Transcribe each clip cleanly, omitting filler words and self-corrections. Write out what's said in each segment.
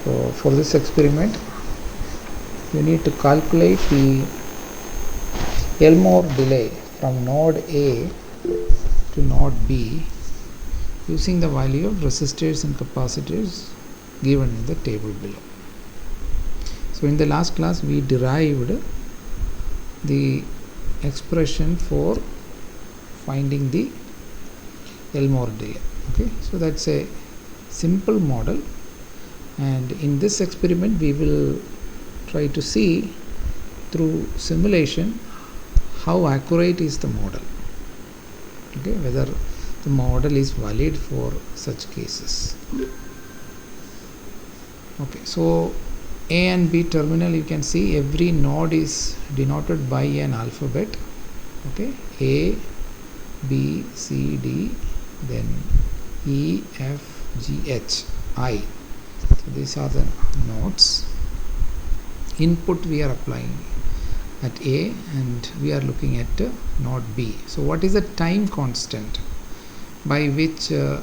So for this experiment, you need to calculate the Elmore delay from node A to node B using the value of resistors and capacitors given in the table below. So in the last class we derived the expression for finding the Elmore delay. Okay, so that's a simple model, and in this experiment we will try to see through simulation how accurate is the model, okay, whether the model is valid for such cases. Okay, so A and B terminal, you can see every node is denoted by an alphabet. Okay, A, B, C, D, then E, F, G, H, I. So these are the nodes. Input we are applying at A and we are looking at node B. So what is the time constant by which the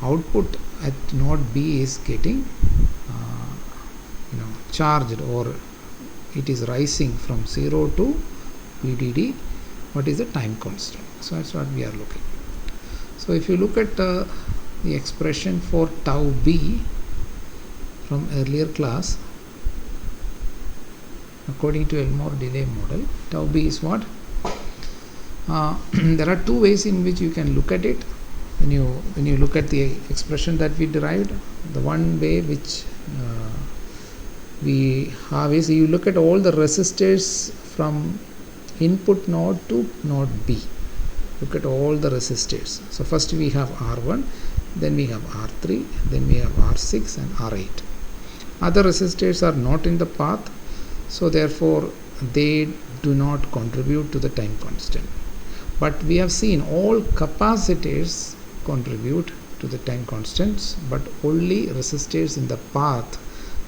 output at node B is getting charged, or it is rising from 0 to VDD? What is the time constant? So that's what we are looking. So if you look at the expression for tau B from earlier class, according to Elmore delay model, tau B is what? There are two ways in which you can look at it. When you look at the expression that we derived, the one way which we have is you look at all the resistors from input node to node B. Look at all the resistors. So first we have R1, then we have R3, then we have R6 and R8. Other resistors are not in the path, so therefore they do not contribute to the time constant. But we have seen all capacitors contribute to the time constants, but only resistors in the path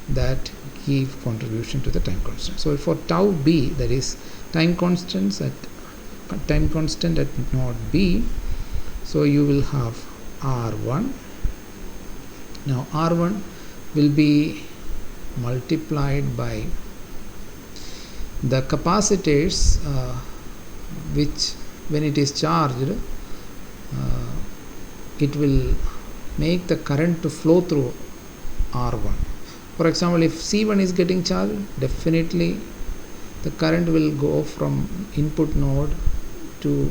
that give contribution to the time constant. So for tau B, that is time constant at node B, so you will have R1. Now R1 will be multiplied by the capacitors which, when it is charged, it will make the current to flow through R1. For example, if C1 is getting charged, definitely the current will go from input node to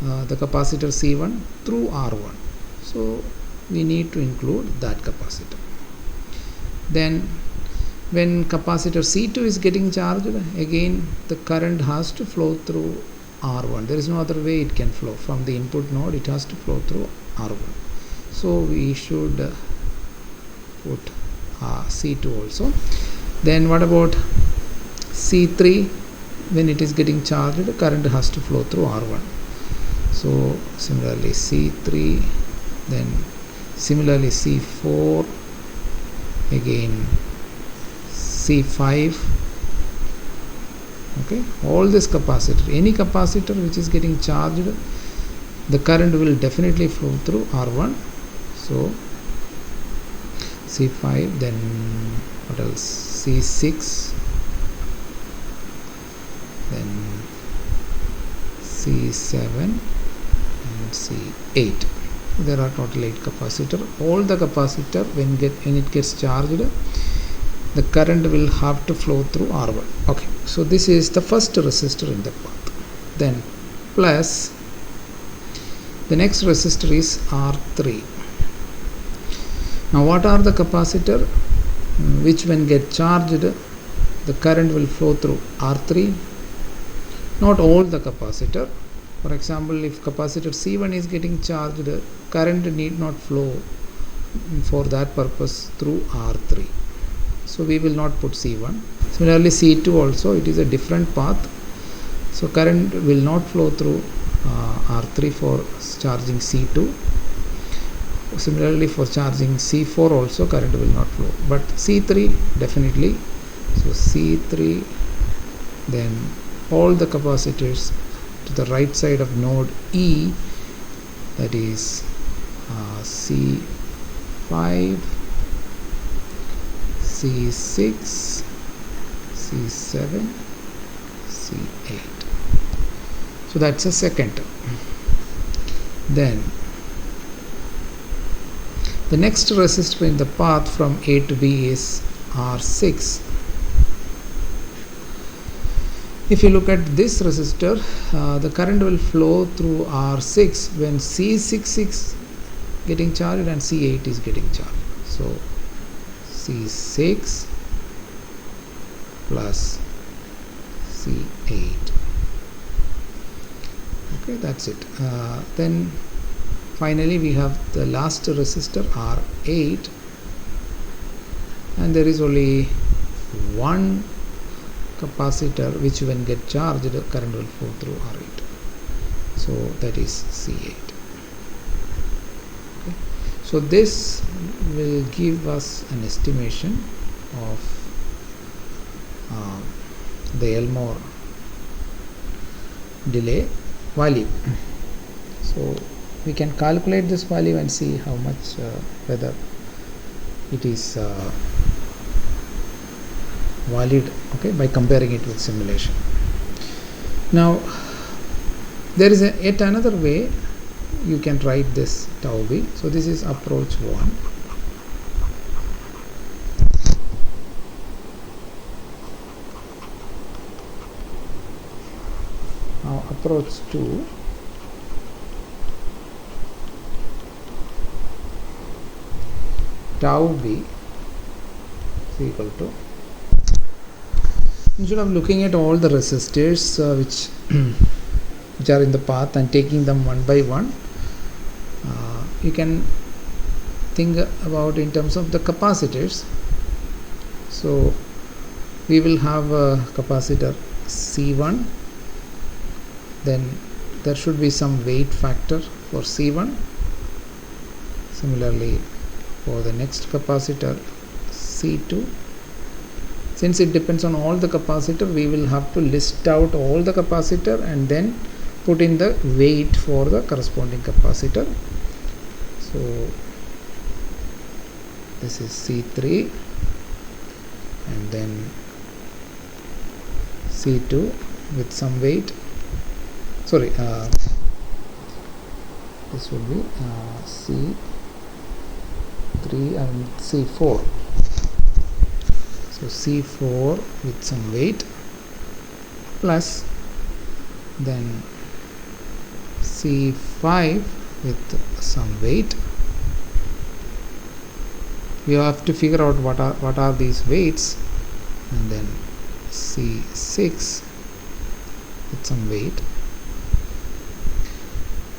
the capacitor C1 through R1. So we need to include that capacitor. Then when capacitor C2 is getting charged, again the current has to flow through R1. There is no other way it can flow. From the input node it has to flow through R1. So we should put C2 also. Then what about C3? When it is getting charged, the current has to flow through R1. So similarly C3, then similarly C4, again C5. Okay, all this capacitor, any capacitor which is getting charged, the current will definitely flow through R1. So C5, then what else? C6, then C7 and C8. There are total 8 capacitor. All the capacitor, when it gets charged, the current will have to flow through R1. Okay, so this is the first resistor in the path. Then plus the next resistor is R3. Now what are the capacitor which when get charged the current will flow through R3? Not all the capacitor. For example, if capacitor C1 is getting charged, current need not flow for that purpose through R3. So we will not put C1. Similarly C2 also, it is a different path. So current will not flow through R3 for charging C2. Similarly for charging C4 also current will not flow. But C3 definitely. So C3, then all the capacitors to the right side of node E, that is C C5, C6, C7, C8. So that's a second. Then the next resistor in the path from A to B is R6. If you look at this resistor, the current will flow through R6 when C6 is getting charged and C8 is getting charged. So C6 plus C8. Okay, that's it. Then finally we have the last resistor R8, and there is only one capacitor which when get charged the current will flow through R8, so that is C8. Okay. So this will give us an estimation of the Elmore delay value. So we can calculate this value and see how much whether it is valid, okay, by comparing it with simulation. Now there is yet another way you can write this tau b. So this is approach 1. Now approach 2. Tau b is equal to, instead of looking at all the resistors which are in the path and taking them one by one, you can think about in terms of the capacitors. So we will have a capacitor C1, then there should be some weight factor for C1. Similarly for the next capacitor C2, since it depends on all the capacitor, we will have to list out all the capacitor and then put in the weight for the corresponding capacitor. So this is C3 and then C2 with some weight. Sorry, this will be C3 and C4. So C4 with some weight plus then C5 with some weight. We have to figure out what are these weights, and then C6 with some weight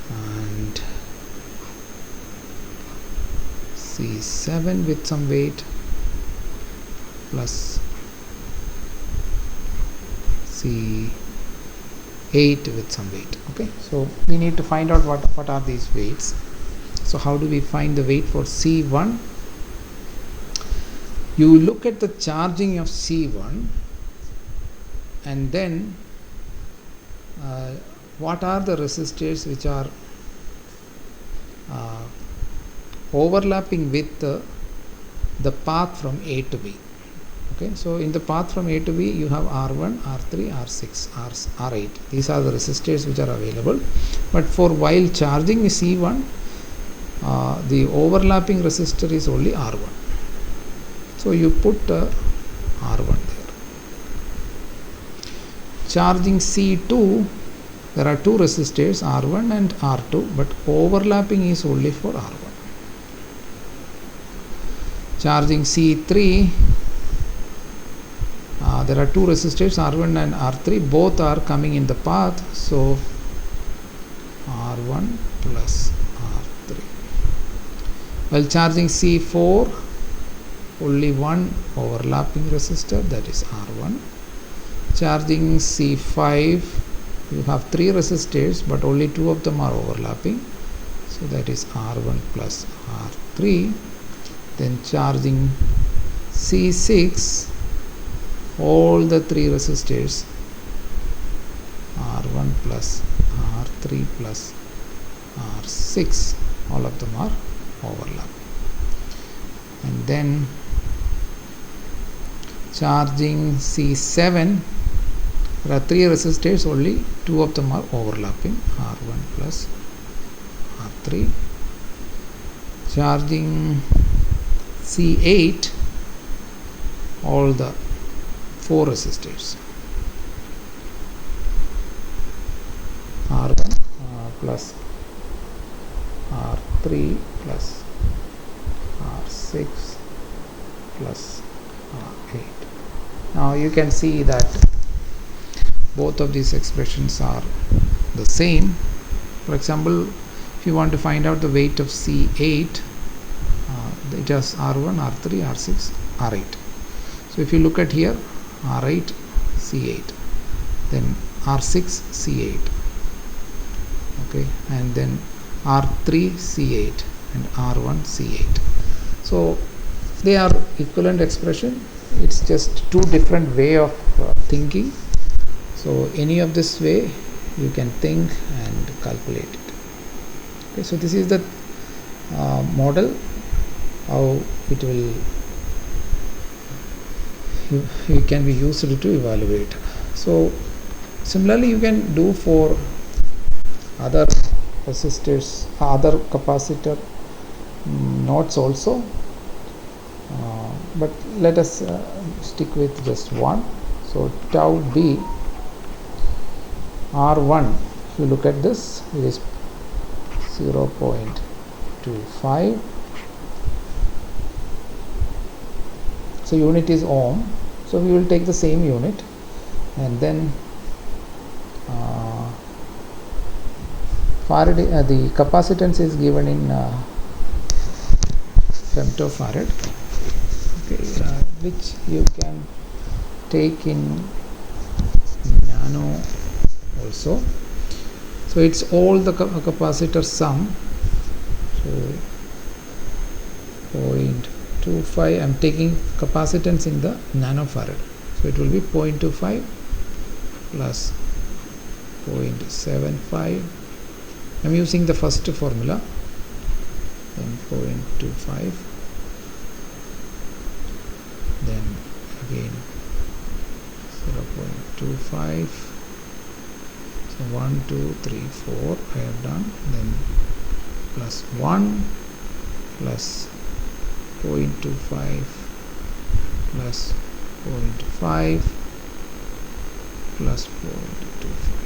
and C7 with some weight plus C8 with some weight. Okay, so we need to find out what are these weights. So how do we find the weight for C1? You look at the charging of C1 and then what are the resistors which are overlapping with the path from A to B. Okay, so in the path from A to B you have R1, R3, R6, R8. These are the resistors which are available, but for while charging C1 the overlapping resistor is only R1, so you put R1 there. Charging C2, there are two resistors R1 and R2, but overlapping is only for R1. Charging C3, there are two resistors R1 and R3, both are coming in the path, so R1 plus R3. While charging C4, only one overlapping resistor, that is R1. Charging C5, you have three resistors but only two of them are overlapping, so that is R1 plus R3. Then charging C6, all the three resistors R1 plus R3 plus R6, all of them are overlapping. then charging C7, there are 3 resistors, only 2 of them are overlapping, R1 plus R3. Charging C8, all the 4 resistors, R1 plus R3 plus R6 plus R8. Now you can see that both of these expressions are the same. For example, if you want to find out the weight of C8, it has R1, R3, R6, R8. So if you look at here, R8, C8, then R6, C8, okay, and then R3, C8, and R1, C8. So they are equivalent expression. It's just two different way of thinking. So any of this way you can think and calculate it. Okay, so this is the model, how it will it can be used to evaluate. So similarly you can do for other resistors, other capacitor nodes also, but let us stick with just one. So tau B R1, if you look at this, it is 0.25. So unit is ohm, so we will take the same unit, and then Faraday, the capacitance is given in femtofarad, okay, which you can take in nano also. So it's all the capacitor sum. So 0.25, I am taking capacitance in the nanofarad, so it will be 0.25 plus 0.75. I am using the first formula, then 0.25, then again 0.25. So 1, 2, 3, 4 I have done, then plus 1 plus 0.25 plus 0.5 plus 0.25.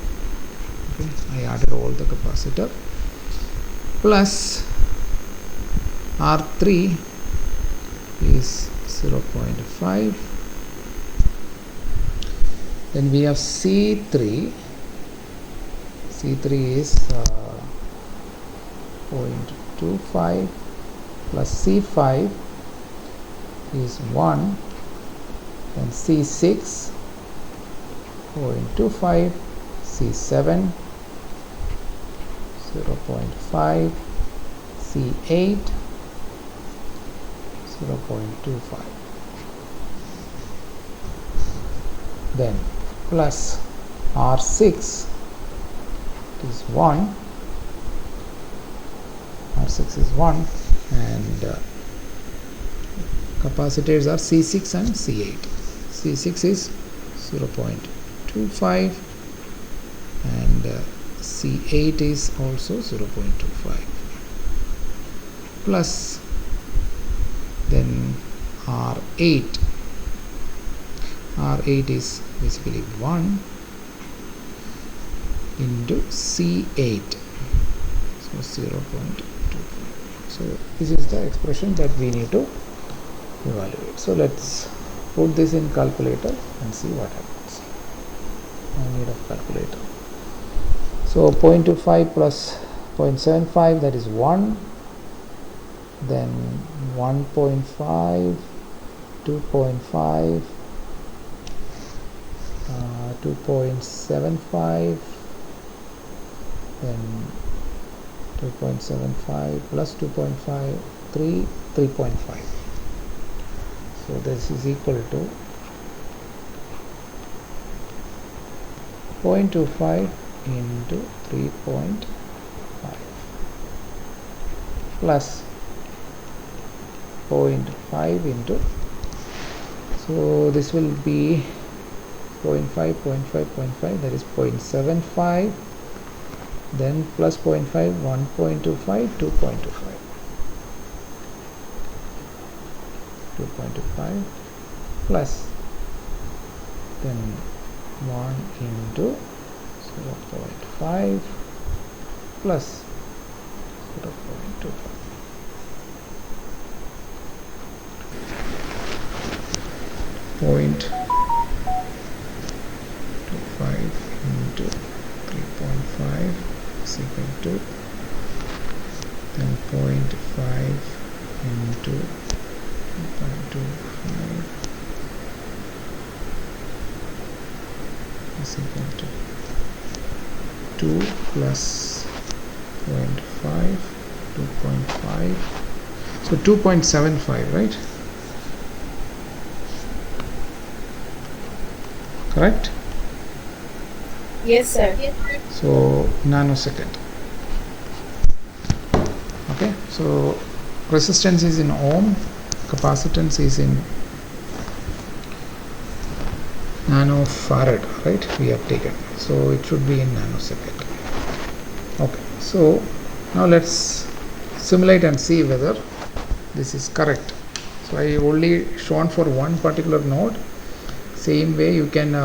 Okay, I added all the capacitor, plus R3 is 0.5. Then we have C3. C3 is 0.25 plus C5 is 1, and C6 0.25, C7 0.5, C8 0.25. Then plus R6 is 1, R6 is 1, and capacitors are C6 and C8. C6 is 0.25 and C8 is also 0.25, plus then R8. R8 is basically 1 into C8, so 0.25. So this is the expression that we need to evaluate. So let's put this in calculator and see what happens. I need a calculator. So 0.25 plus 0.75, that is 1, then 1.5, 2.5, 2.75, then 2.75 plus 2.5, 3.5. So this is equal to 0.25 into 3.5 plus 0.5 into, so this will be 0.5, 0.5, 0.5, that is 0.75, then plus 0.5, 1.25, 2.25, 2.25 plus then 1 into 0.5 plus 0.25. Point 25 into 3.5 is equal to then 0.5 into 2.25 is equal to 2 plus 0.5, 2.5, so 2.75, right? Correct? Yes, sir. So nanosecond. Okay, so resistance is in ohm, capacitance is in nanofarad, right? We have taken, so it should be in nanosecond. Okay, so now let's simulate and see whether this is correct. So I only shown for one particular node. Same way you can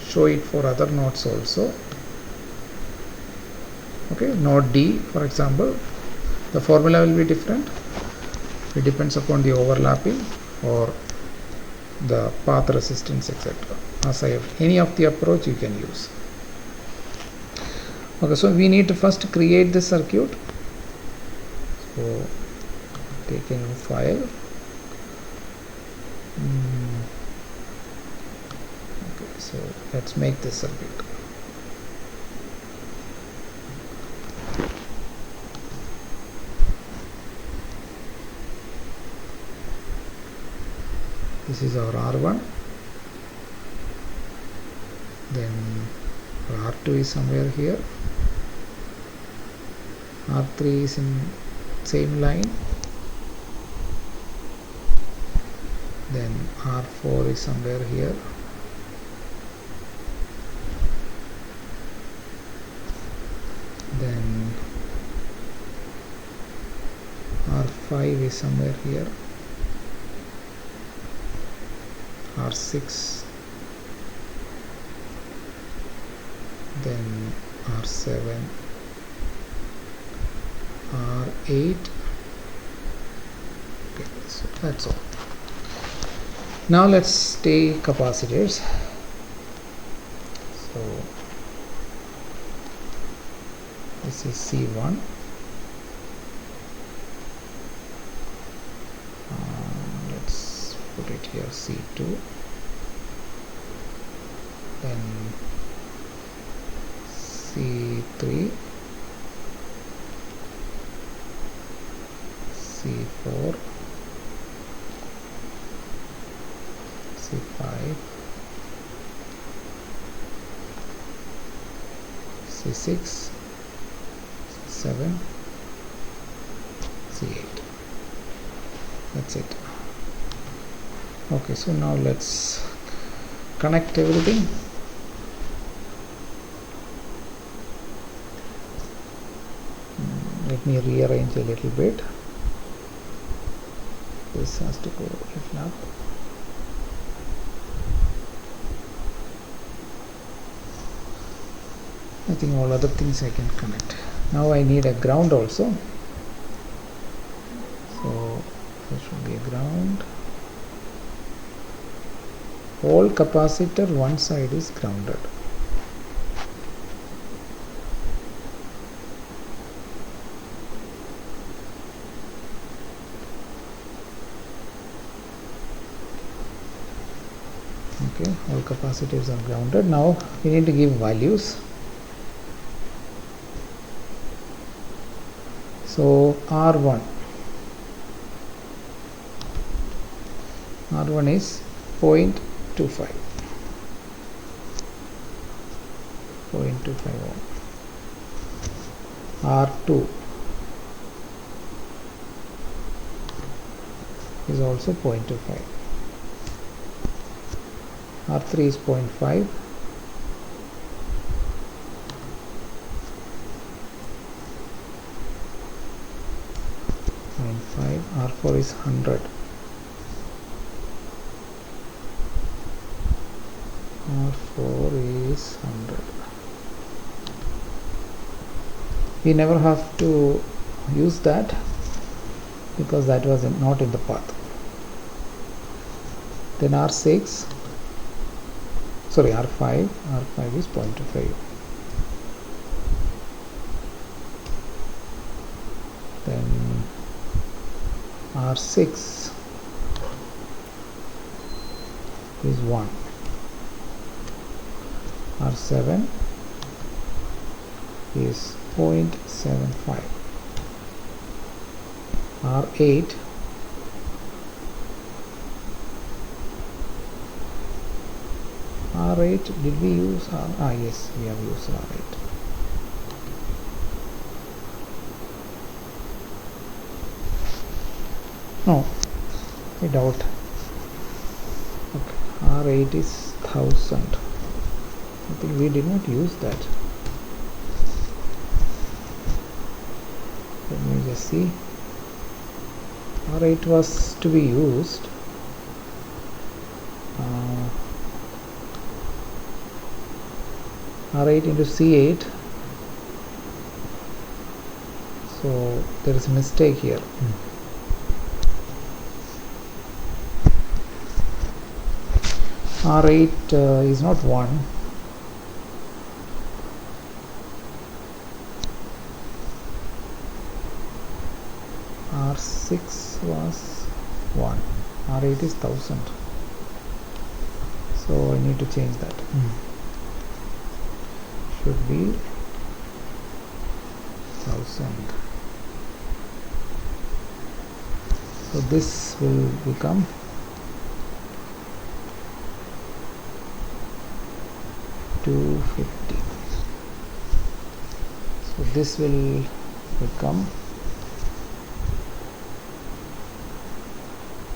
show it for other nodes also. Okay, node D, for example, the formula will be different. It depends upon the overlapping or the path resistance, etc. As I have any of the approach you can use. Okay, so we need to first create the circuit. So take a new file. Okay, so let's make this circuit. This is our R1, then our R2 is somewhere here, R3 is in same line, then R4 is somewhere here, then R5 is somewhere here, R6, then R7, R8. Okay, so that's all. Now let's take capacitors. So this is C1, let's put it here, C2, then C3, C4, C5, C6, C7, C8. That's it. Okay, so now let's connect everything. Let me rearrange a little bit. This has to go a little up. I think all other things I can connect. Now I need a ground also. So there should be a ground. All capacitor one side is grounded. Okay, all capacitors are grounded. Now we need to give values. So R1 is 0.25 ohm. R2 is also 0.25. R3 is 0.5. R4 is 100. R4 is 100. We never have to use that because that was not in the path. Then R6, sorry, R5 is 0.25. Then R6 is 1. R7 is 0.75. R8 did we use yes, we have used R8. No, I doubt. Okay, R8 is 1000. I think we did not use that. Let me just see. R8 was to be used. R8 into C8. So there is a mistake here. R8 is not 1. R6 was 1. R8 is 1000. So I need to change that. Should be 1000. So this will become 250. So this will become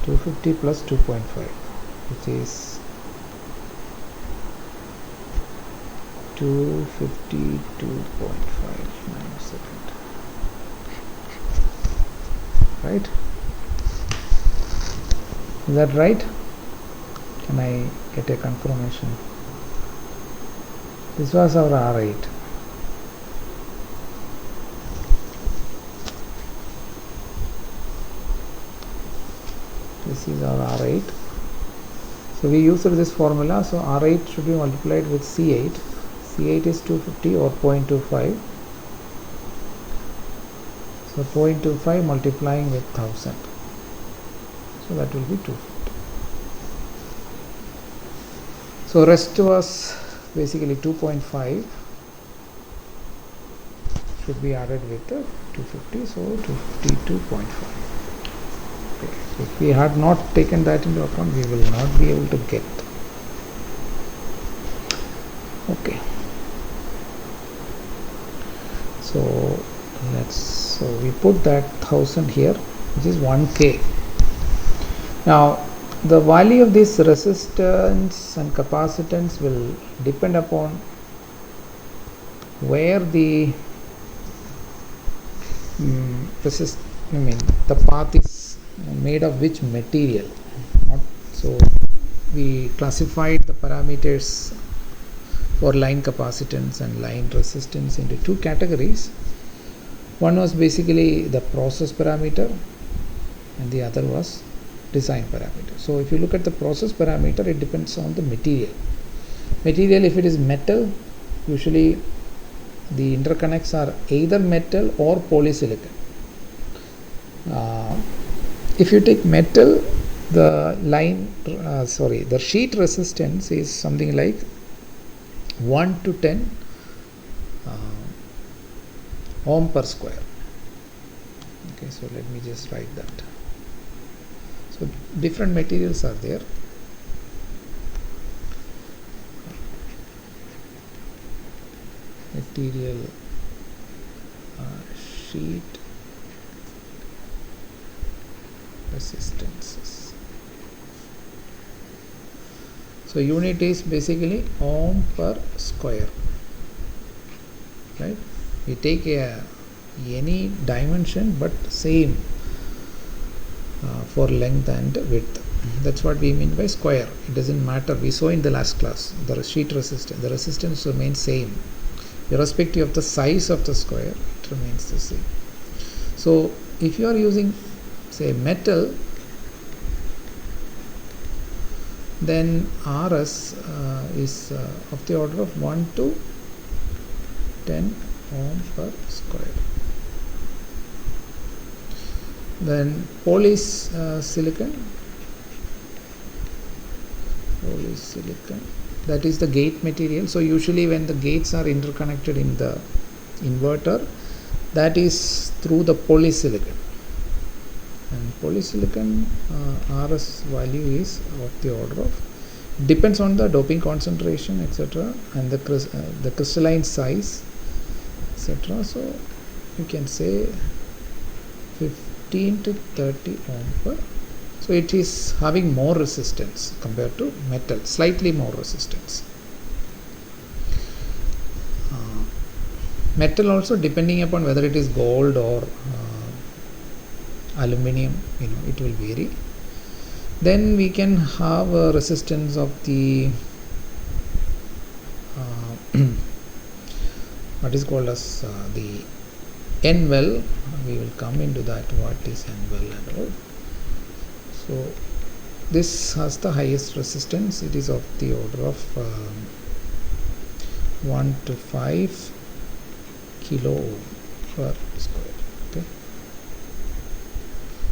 250 plus 2.5, which is 252.5 nanosecond. Right? Is that right? Can I get a confirmation? This was our R8. This is our R8. So we used this formula. So R8 should be multiplied with C8. C8 is 250 or 0.25. So 0.25 multiplying with 1000. So that will be 250. So rest was basically 2.5 should be added with the 250. So 252.5. Okay. So if we had not taken that into account, we will not be able to get. Okay. So we put that 1000 here, which is 1K. Now the value of this resistance and capacitance will depend upon where the the path is made of which material. So we classified the parameters for line capacitance and line resistance into two categories. One was basically the process parameter and the other was design parameter. So if you look at the process parameter, it depends on the material. Material, if it is metal, usually the interconnects are either metal or polysilicon. If you take metal, the the sheet resistance is something like 1 to 10 ohm per square. Okay, so let me just write that. So different materials are there. Material sheet resistances. So unit is basically ohm per square, right? We take any dimension but same for length and width. That's what we mean by square. It doesn't matter. We saw in the last class the sheet resistance. The resistance remains same irrespective of the size of the square. It remains the same. So if you are using, say, metal, then RS is of the order of 1 to 10 ohm per square. Then polysilicon, that is the gate material. So usually when the gates are interconnected in the inverter, that is through the polysilicon, and polysilicon RS value is of the order of, depends on the doping concentration, etc., and the crystalline size, etc. So you can say 15 to 30 ohm per. So it is having more resistance compared to metal, slightly more resistance. Metal also, depending upon whether it is gold or aluminium, it will vary. Then we can have a resistance of the what is called as the N well. We will come into that, what is N well and all. So this has the highest resistance. It is of the order of 1 to 5 kilo ohm per square. Okay.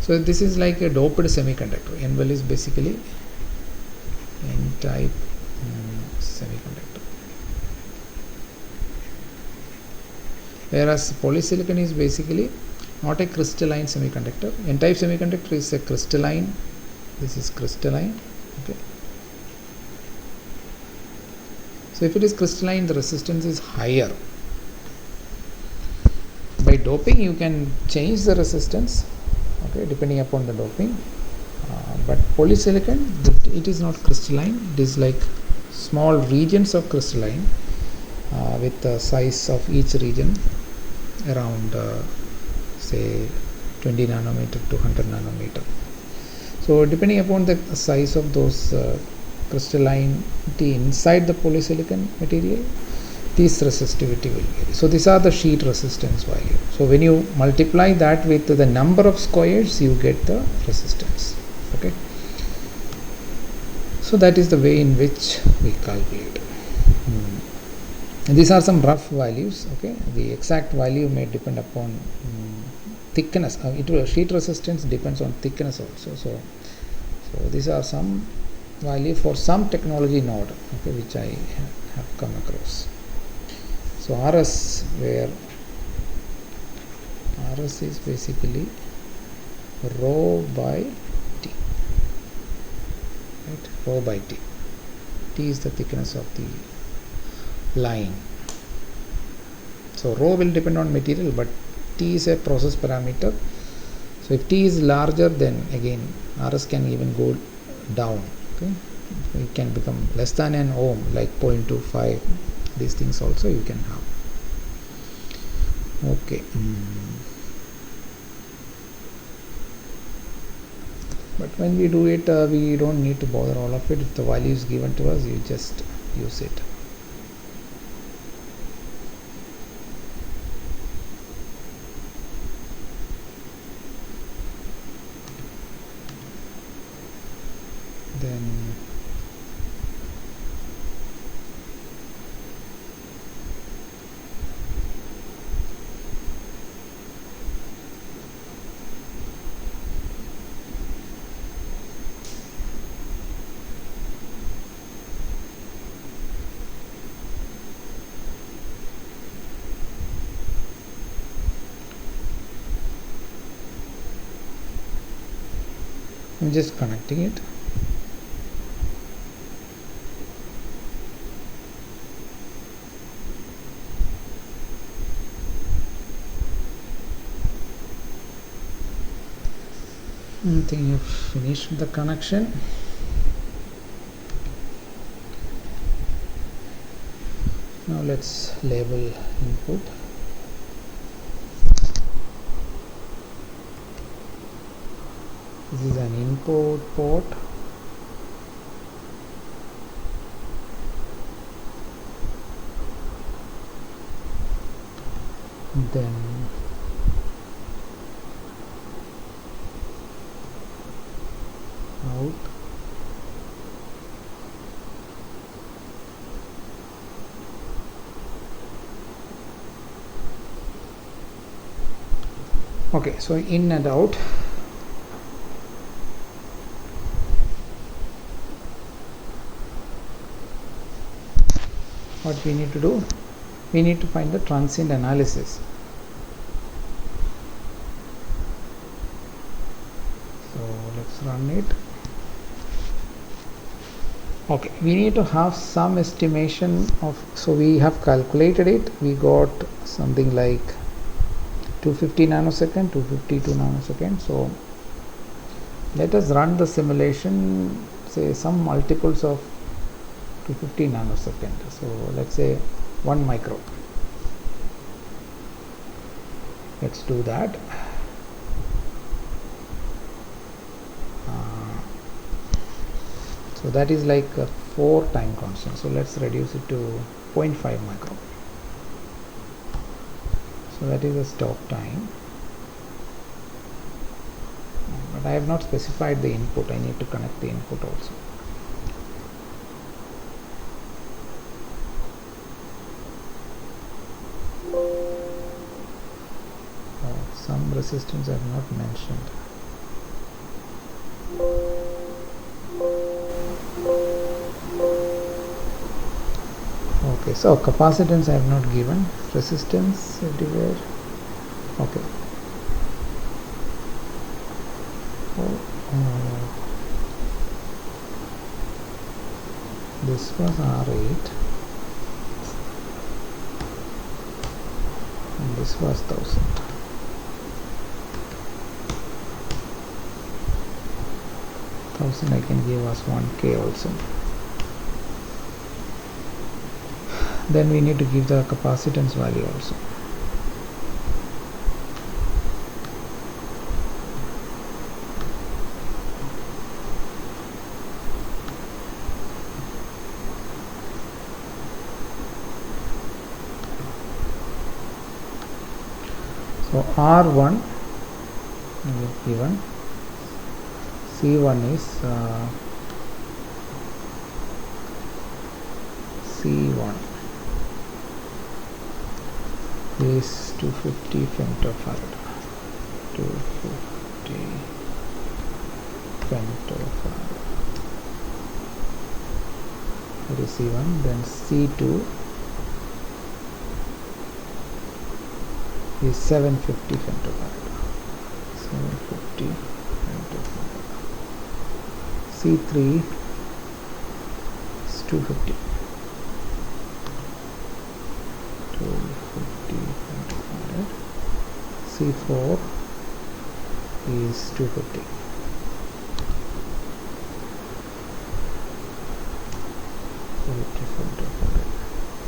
So this is like a doped semiconductor. N well is basically N-type semiconductor, whereas polysilicon is basically not a crystalline semiconductor. N-type semiconductor is a crystalline. This is crystalline. Okay. So if it is crystalline, the resistance is higher. By doping, you can change the resistance, okay, depending upon the doping. But polysilicon, it is not crystalline. It is like small regions of crystalline with the size of each region around say 20 nanometer to 100 nanometer. So depending upon the size of those crystallinity inside the polysilicon material, this resistivity will vary. So these are the sheet resistance value. So when you multiply that with the number of squares, you get the resistance. Okay. So that is the way in which we calculate. And these are some rough values. Okay. The exact value may depend upon thickness. Sheet resistance depends on thickness also. So these are some value for some technology node, okay, which I have come across. So RS, where RS is basically rho by T, right? Rho by T. T is the thickness of the line. So rho will depend on material, but T is a process parameter. So if T is larger, then again RS can even go down. Okay, it can become less than an ohm, like 0.25. These things also you can have. Okay. But when we do it, we don't need to bother all of it. If the value is given to us, you just use it. Then I'm just connecting it. I think I've finished the connection. Now let's label input. This is an input port. Then out. Okay, so in and out. What we need to do, we need to find the transient analysis. So let's run it. Okay, we need to have some estimation of, so we have calculated it, we got something like 250 nanosecond, 252 nanosecond. So let us run the simulation, say some multiples of 250 nanosecond. So let's say 1 micro. Let's do that. So that is like a 4 time constant. So let's reduce it to 0.5 micro. So that is the stop time. But I have not specified the input. I need to connect the input also. Some resistance I have not mentioned. Okay, so capacitance I have not given, resistance everywhere. Okay. This was R8 and this was 1000. I can give us 1K also. Then we need to give the capacitance value also. So R1 is given, C1 is C1 is 250 femtofarad. 250 femtofarad. That is C1. Then C2 is 750 femtofarad. 750 femtofarad. C3 is 250. 250 femtofarad. C4 is 250.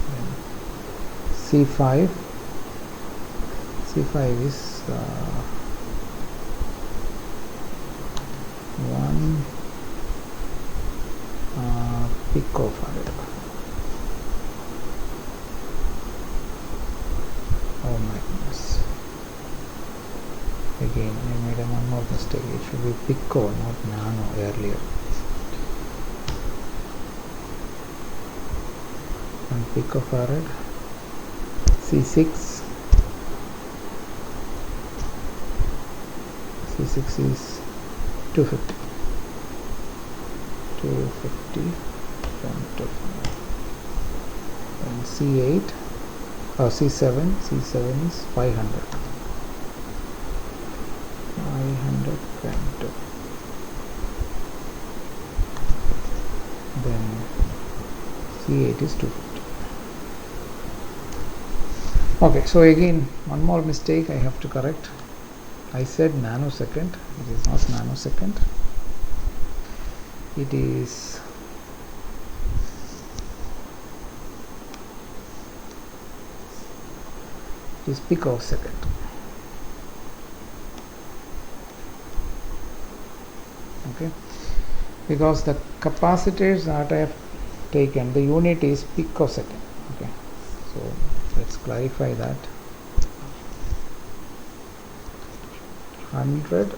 Then C5 is 1 picofarad. Oh my goodness. Again, I made one more mistake. It should be pico, not nano earlier. 1 picofarad. C6 is 250. 250 femtofarad. And C8 or C7 is 500. 500 femto. Then C8 is 250. Okay, so again one more mistake I have to correct. I said nanosecond, it is not nanosecond, it is picosecond. Okay, because the capacitors that I have taken, the unit is picosecond. Okay, so let's clarify that. 100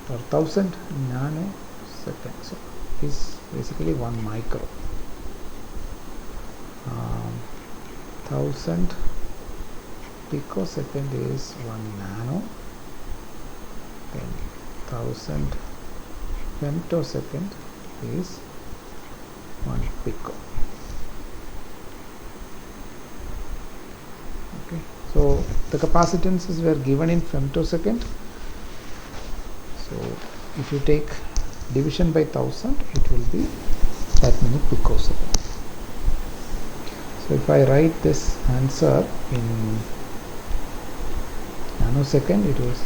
or 1000 nanoseconds is basically 1 micro. 1000 picosecond is 1 nano, then 1000 femtosecond is 1 pico. Okay, so the capacitances were given in femtosecond. So if you take division by 1000, it will be that many picosecond. So if I write this answer in nanosecond, it was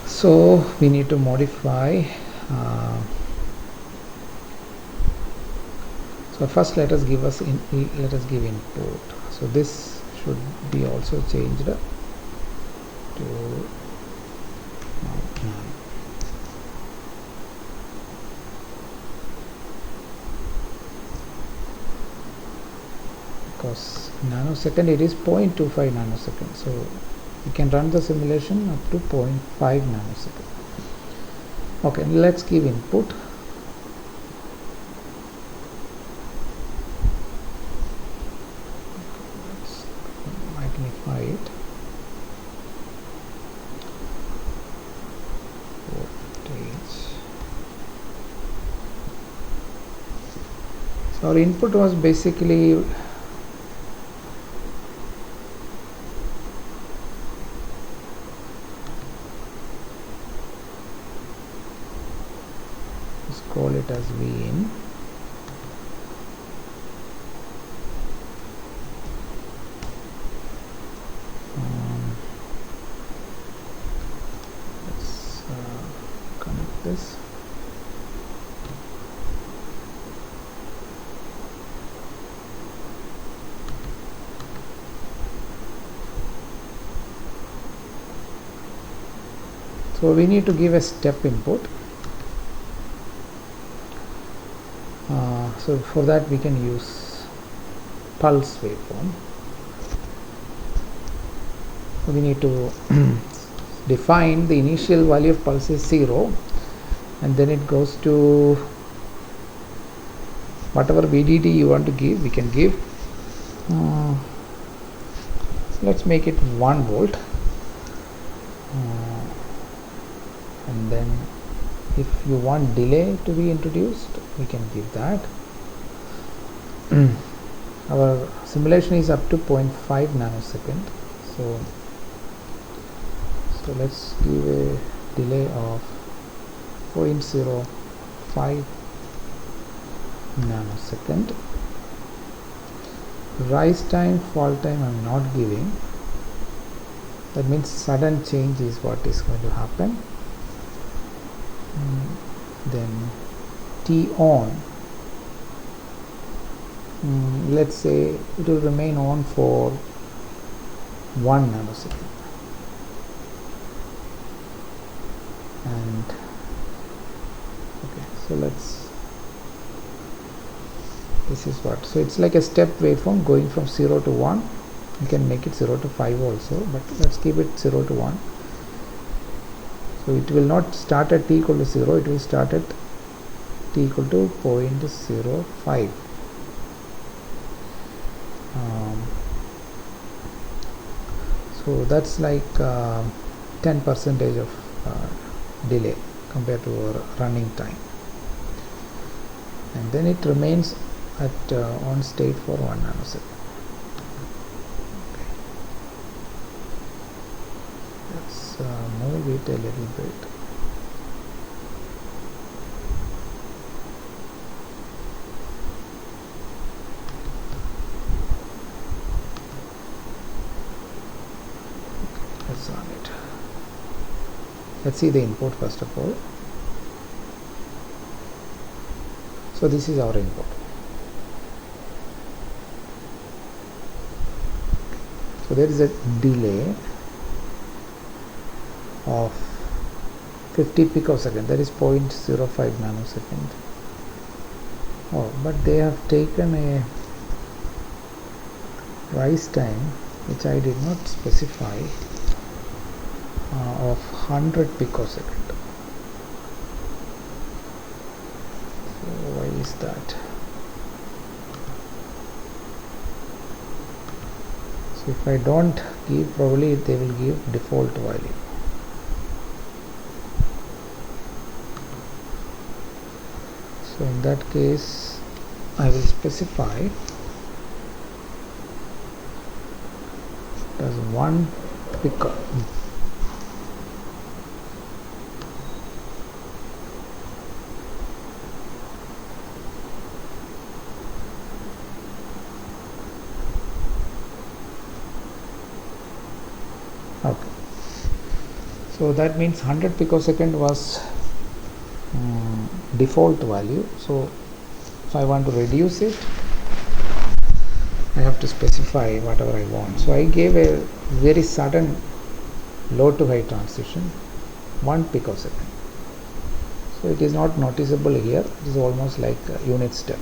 so we need to modify. So first let us give input. So this should be also changed to nano. Because nanosecond, it is 0.25 nanosecond. So we can run the simulation up to 0.5 nanosecond. Okay, let's give input. Let's magnify it. Voltage. So our input was basically call it as V in. Let's connect this. So we need to give a step input. So for that we can use pulse waveform. We need to define the initial value of pulse is 0, and then it goes to whatever VDD you want to give, we can give. Let's make it 1 volt, and then if you want delay to be introduced, we can give that. Our simulation is up to 0.5 nanosecond, so let's give a delay of 0.05 nanosecond. Rise time, fall time I am not giving. That means sudden change is what is going to happen. Then T on, let's say it will remain on for 1 nanosecond, and okay, so this is what, so it's like a step waveform going from 0 to 1. You can make it 0 to 5 also, but let's keep it 0 to 1. So it will not start at t equal to 0, it will start at t equal to 0.05. So that's like 10% of delay compared to our running time, and then it remains at on state for 1 nanosecond. Okay. Let's move it a little bit. let's run it. Let's see the input first of all. So this is our input. So there is a delay of 50 picosecond, that is 0.05 nanosecond. Oh, but they have taken a rise time which I did not specify of 100 picosecond. So why is that? So if I don't give, probably they will give default value. So in that case I will specify as 1 pico. Okay, so that means 100 picosecond was default value. So if I want to reduce it, I have to specify whatever I want. So I gave a very sudden low to high transition, 1 picosecond. So it is not noticeable here, it is almost like a unit step.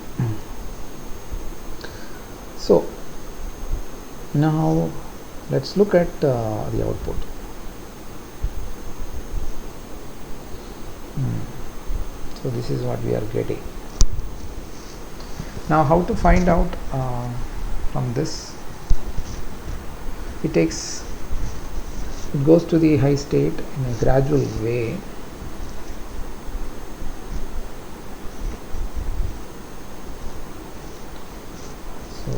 So now let's look at the output. So this is what we are getting. Now how to find out from this? It goes to the high state in a gradual way. So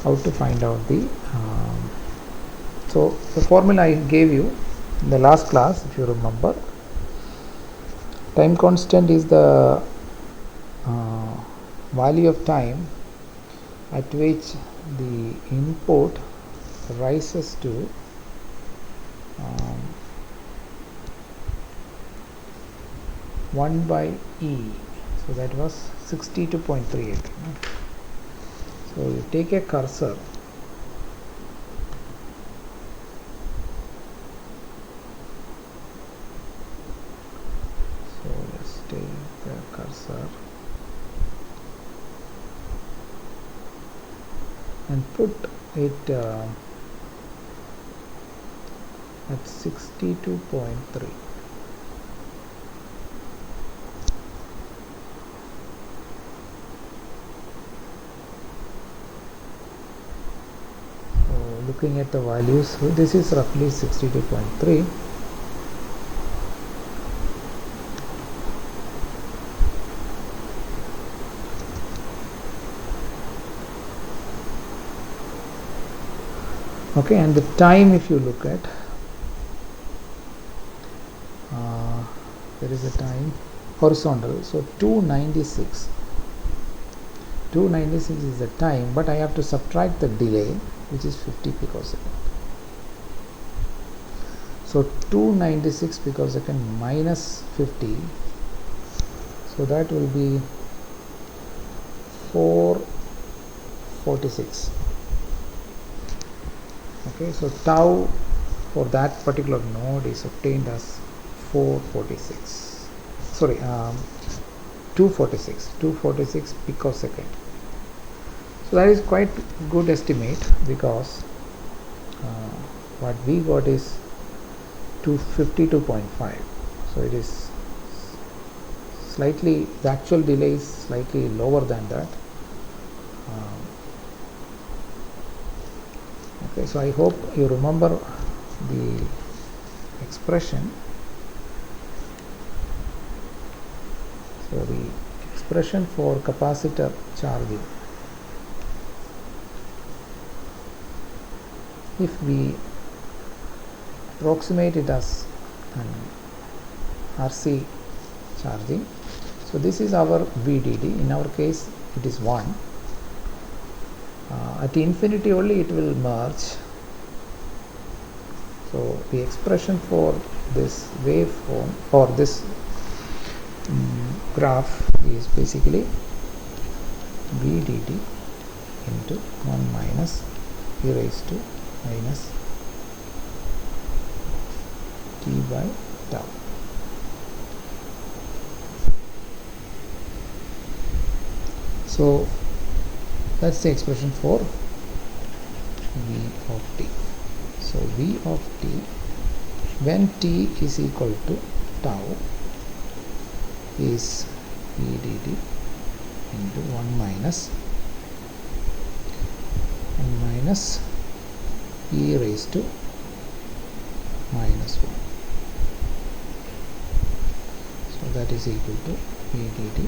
how to find out the so the formula I gave you in the last class, if you remember, time constant is the value of time at which the input rises to 1 by E. So that was 62.38. So you take a cursor, so let's take the cursor and put it at 62.3. Looking at the values, so this is roughly 62.3. Okay, and the time, if you look at, there is a time horizontal, so 296 is the time, but I have to subtract the delay, which is 50 picosecond. So 296 picosecond minus 50, so that will be 446. Okay, so tau for that particular node is obtained as 446. Sorry, 246 picosecond. So that is quite good estimate, because what we got is 252.5. So it is slightly, the actual delay is slightly lower than that. Okay, so I hope you remember the expression. So the expression for capacitor charging, if we approximate it as an RC charging, so this is our VDD. In our case it is 1. At infinity only it will merge. So the expression for this waveform or this graph is basically v dt into 1 minus e raised to minus t by tau. So that's the expression for v of t. So v of t when t is equal to tau is v dt into 1 minus e raised to minus 1. So that is equal to v dt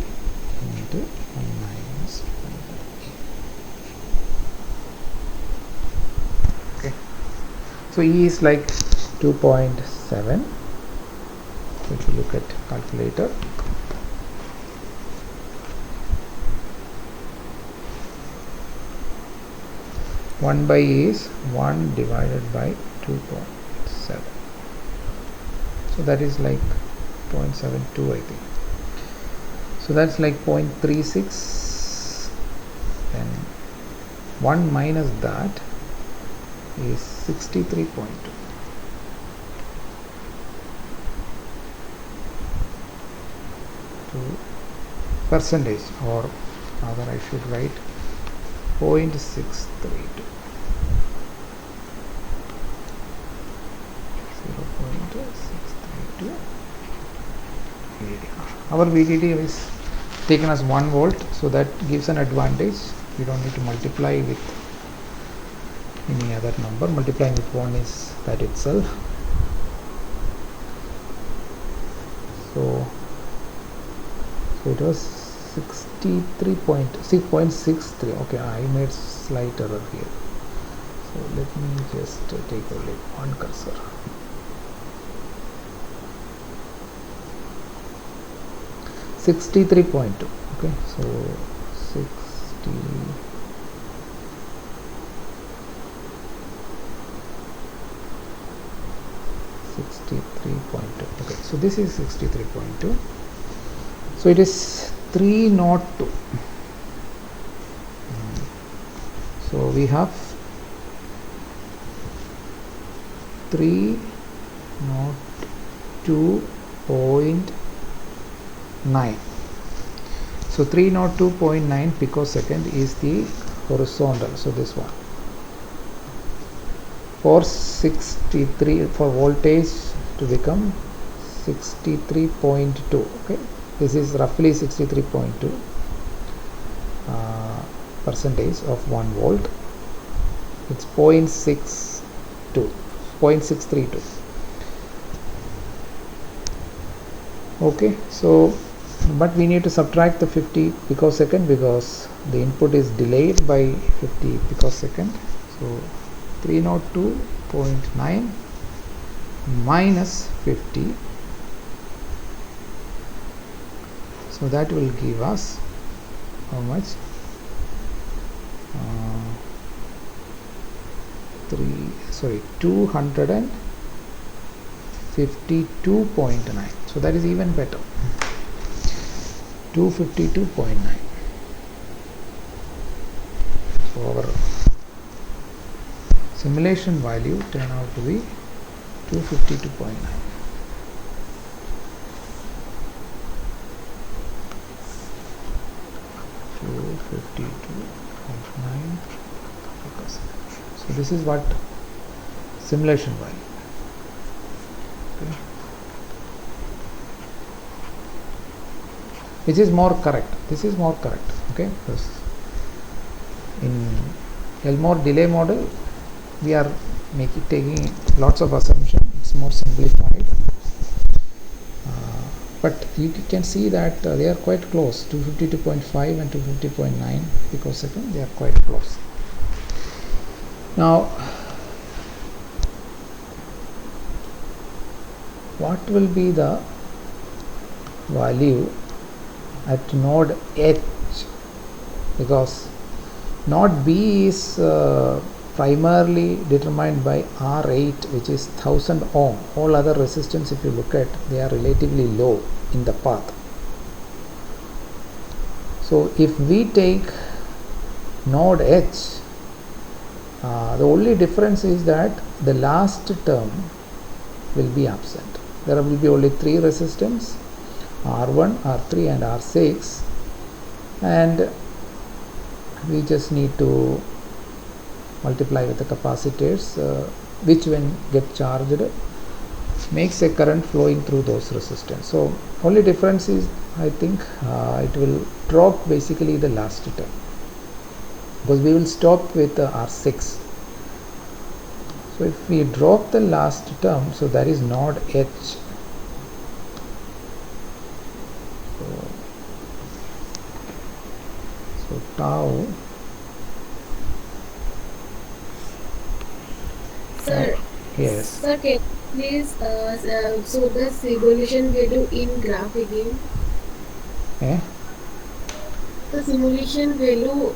into 1 minus 1 e. Okay. So e is like 2.7. If you look at calculator, one by e is 1 divided by 2.7. So that is like 0.72, I think. So that's like 0.36. Then 1 minus that is 63.2. Percentage, or rather I should write 0.632. 0.632 VDD. Our VDD is taken as 1 volt, so that gives an advantage. We don't need to multiply with any other number. Multiplying with 1 is that itself. So it was 63.6.63. Okay, I made slight error here. So let me just take only one cursor. .2. Okay, so 63.2. Okay, so this is 63.2. So it is 302. So we have 302.9. So 302.9 picosecond is the horizontal. So this one. For 63, for voltage to become 63.2. Okay, this is roughly 63.2 percentage of 1 volt. It's 0.632. Okay, so but we need to subtract the 50 picosecond because the input is delayed by 50 picosecond. So 302.9 minus 50, so that will give us how much? 252.9. so that is even better. 252.9. so our simulation value turned out to be 252.9. So this is what simulation value. Okay. Which is more correct. This is more correct. Okay, because in Elmore delay model we are taking lots of assumptions. It's more simplified. But you can see that they are quite close. 252.5 and 250.9 picosecond. They are quite close. Now, what will be the value at node H? Because Node B is primarily determined by R8, which is 1000 ohm. All other resistance, if you look at, they are relatively low in the path. So if we take node H, the only difference is that the last term will be absent. There will be only 3 resistance, R1, R3 and R6, and we just need to multiply with the capacitors, which when get charged makes a current flowing through those resistors. So only difference is, I think, it will drop basically the last term, because we will stop with R6. So if we drop the last term, so that is node H. So tau. Sir, Yes. sir, can you please show the simulation value in graph again? Eh? The simulation value,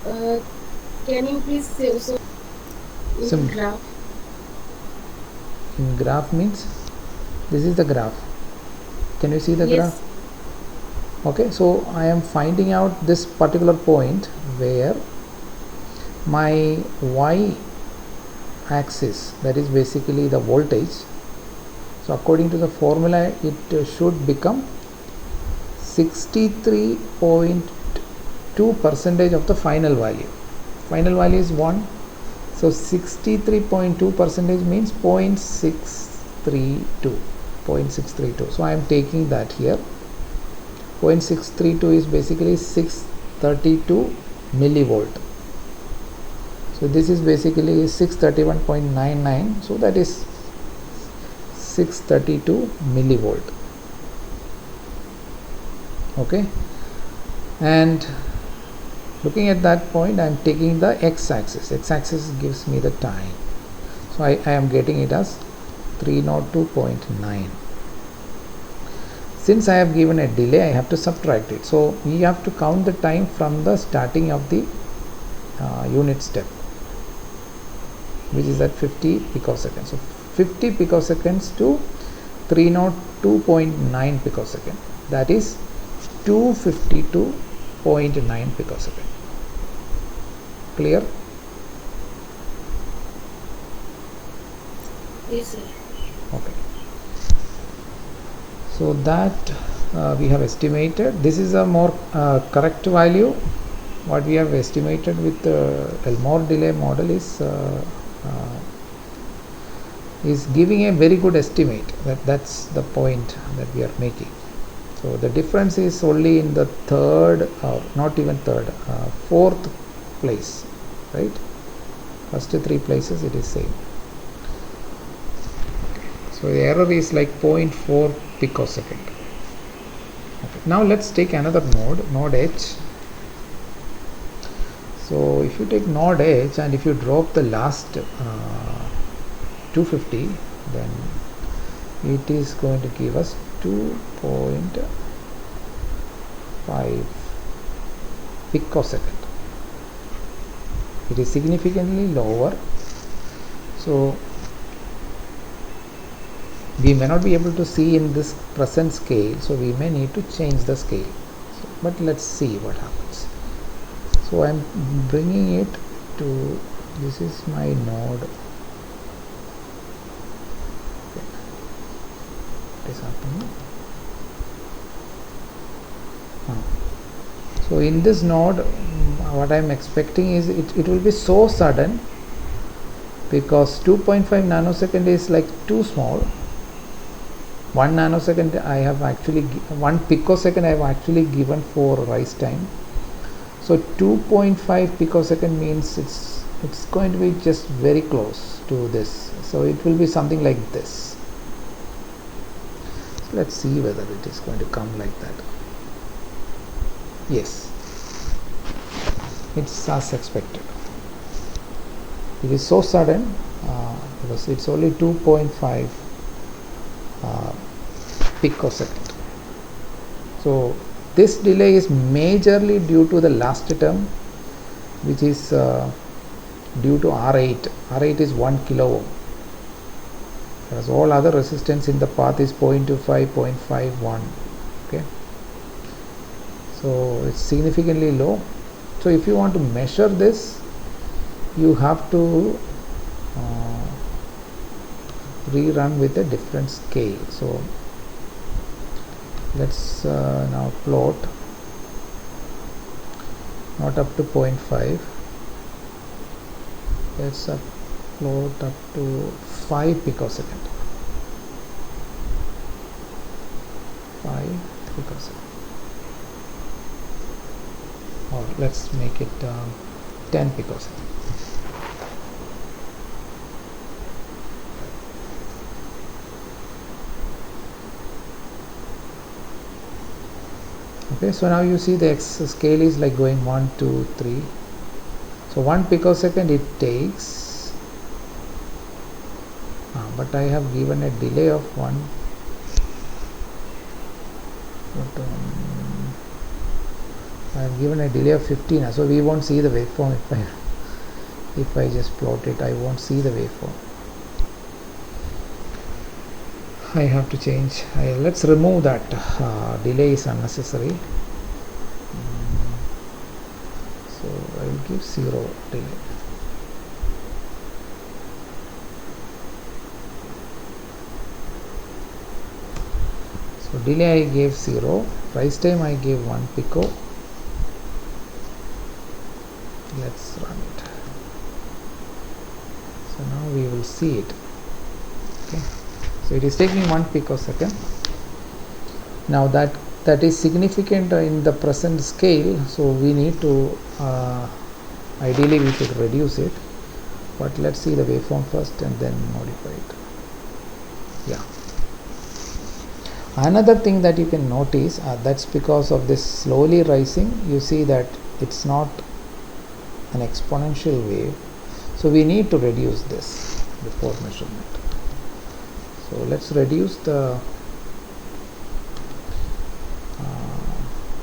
can you please show in graph? In graph means this is the graph. Can you see the Yes. graph? Okay, so I am finding out this particular point where my y axis, that is basically the voltage. So according to the formula, it should become 63.2% of the final value. Final value is 1. So 63.2% means 0.632. So I am taking that here. 0.632 is basically 632 millivolt. So this is basically 631.99. So that is 632 millivolt. Okay, and looking at that point, I am taking the x-axis. X-axis gives me the time. So I am getting it as 302.9. Since I have given a delay, I have to subtract it. So we have to count the time from the starting of the unit step, which is at 50 picoseconds. So 50 picoseconds to 302.9 picosecond. That is 252.9 picosecond. Clear? Yes, sir. Okay. So that we have estimated. This is a more correct value. What we have estimated with the Elmore delay model is giving a very good estimate. That's the point that we are making. So the difference is only in the third, or not even third, fourth place, right? First 3 places it is same. So the error is like 0.4 picosecond. Okay. Now let's take another node H. So if you take node H and if you drop the last 250, then it is going to give us 2.5 picosecond. It is significantly lower. So we may not be able to see in this present scale, so we may need to change the scale. So, but let's see what happens. So I am bringing it to, this is my node. What is happening? So in this node, what I am expecting is it will be so sudden, because 2.5 nanosecond is like too small. 1 nanosecond I have actually, 1 picosecond I have actually given for rise time. So 2.5 picosecond means it's going to be just very close to this. So it will be something like this. So let's see whether it is going to come like that. Yes, it's as expected. It is so sudden because it's only 2.5 picosecond. So this delay is majorly due to the last term, which is due to R8. R8 is 1 kilo ohm, whereas all other resistance in the path is 0.25, 0.51. Okay, so it's significantly low. So if you want to measure this, you have to rerun with a different scale. So let's now plot not up to 0.5, let's plot up to 5 picosecond. 5 picosecond, or let's make it 10 picosecond. Okay, so now you see the scale is like going 1, 2, 3. So 1 picosecond it takes, but I have given a delay of 1. I have given a delay of 15, so we won't see the waveform if I just plot it. I won't see the waveform. I have to change. Let's remove that. Delay is unnecessary. So I will give 0 delay. So delay I gave 0. Rise time I gave 1 pico. Let's run it. So now we will see it. Okay. So it is taking 1 picosecond. Now that is significant in the present scale, so we need to ideally we should reduce it, but let's see the waveform first and then modify it. Yeah, another thing that you can notice, that's because of this slowly rising, you see that it's not an exponential wave, so we need to reduce this before measurement. So let's reduce the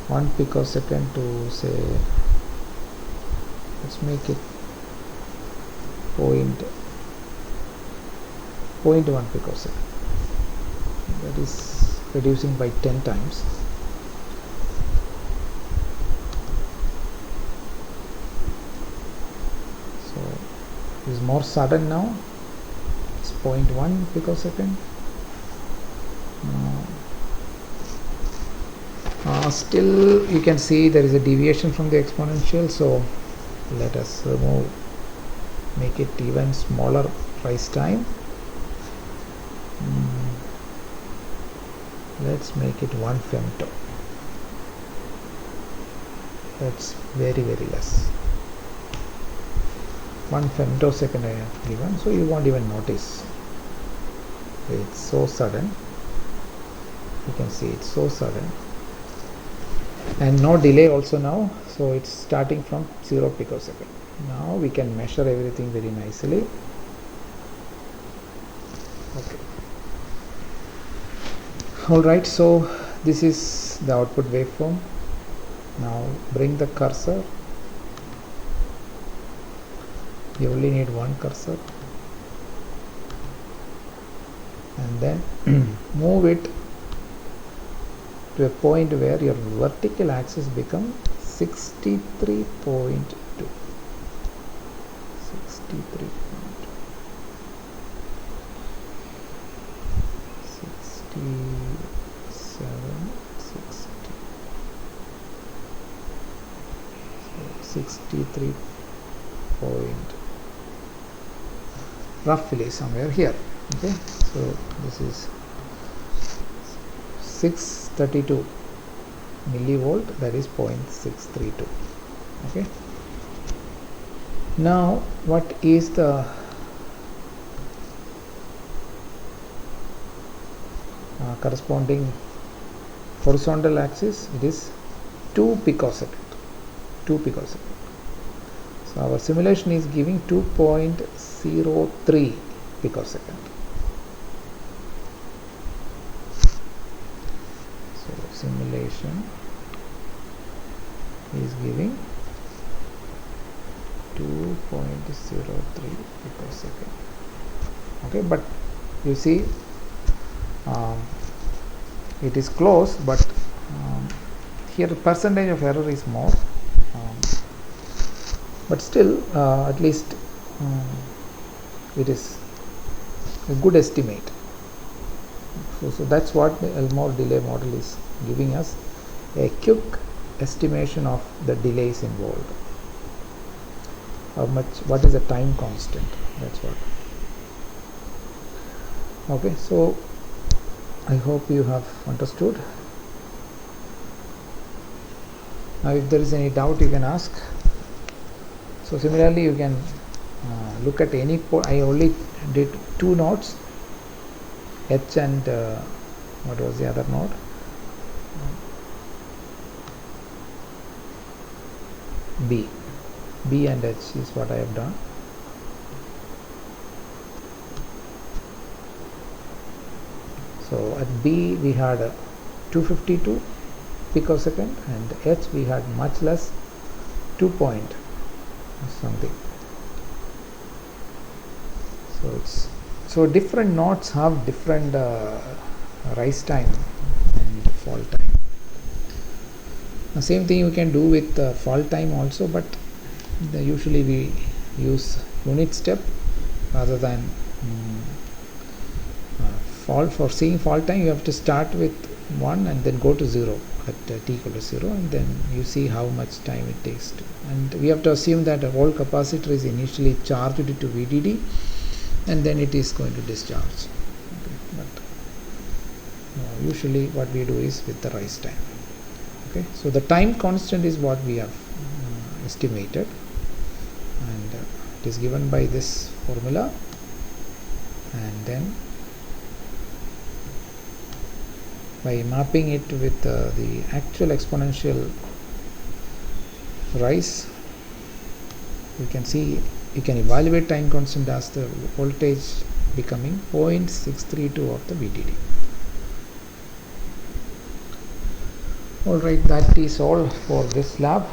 1 picosecond to, say, let's make it 0.1 picosecond. That is reducing by 10 times. So it is more sudden now. It's 0.1 picosecond. Still you can see there is a deviation from the exponential, so let us make it even smaller rise time. Let's make it 1 femto. That's very less. 1 femtosecond I have given, so you won't even notice. It's so sudden. You can see it's so sudden. And no delay also now, so it's starting from 0 picosecond. Now we can measure everything very nicely. Okay. Alright, so this is the output waveform. Now bring the cursor. You only need one cursor. And then move it to a point where your vertical axis becomes 63.2. 63.2. 67, 60. So 63 point, roughly somewhere here. Okay, so this is 632 millivolt, that is 0.632. Okay, now what is the corresponding horizontal axis? It is 2 picosecond. 2 picosecond. So our simulation is giving 2.03 picosecond. So simulation is giving 2.03 picosecond. Okay, but you see it is close, but here the percentage of error is more, but still at least it is a good estimate. So that's what the Elmore delay model is giving us, a quick estimation of the delays involved. How much, what is the time constant, that's what. Okay, so I hope you have understood. Now if there is any doubt, you can ask. So similarly you can look at any I only did 2 nodes, H and what was the other node, B and H is what I have done. So at B we had 252 picosecond, and H we had much less, 2 point something. So different nodes have different rise time and fall time. The same thing you can do with fall time also, but usually we use unit step rather than fall. For seeing fall time, you have to start with 1 and then go to 0 at t equal to 0, and then you see how much time it takes to, and we have to assume that a whole capacitor is initially charged to VDD and then it is going to discharge. Okay, but usually what we do is with the rise time. Okay, so the time constant is what we have estimated, and it is given by this formula, and then by mapping it with the actual exponential rise, you can see, you can evaluate time constant as the voltage becoming 0.632 of the VDD. Alright, that is all for this lab.